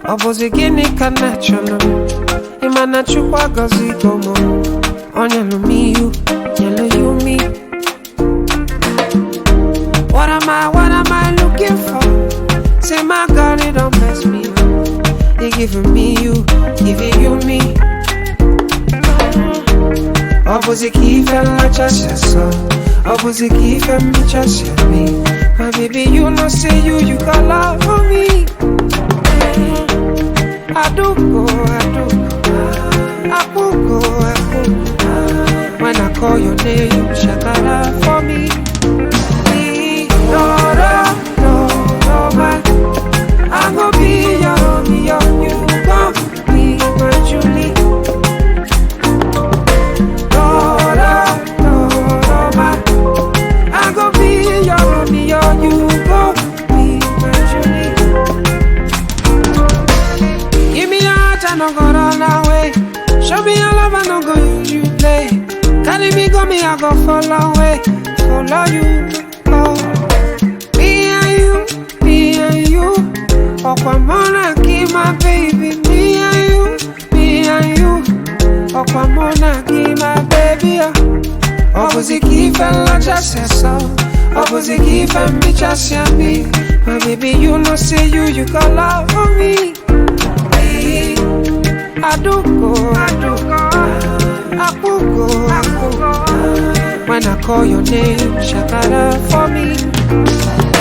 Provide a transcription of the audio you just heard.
Obozi gini ka natural. Imana chukwa gozi gomo. Onyelu me you, yellow you me. What am I looking for? Say my God, it don't mess me up. They giving me you, giving you me. Obozi kife la chasha Obozi kife mi chasha me. My baby, you know say you got love for me. I do go. When I call your name, shakara for me. No, man. I go be your, you gon' be my Julie. No, man. I go be your, you gon' be my Julie. Give me your heart, I no go run away. Show me your love, I no go use you play. Carry me, go me, I go follow away. Follow you, oh. Me and you. Okwamona, give my baby. Me and you. Okwamona, give my baby. Obozi kife la chasesa. Obozi kife mi chasya me. My baby, you know say you got love for me. I do go. When I call your name, shakara for me.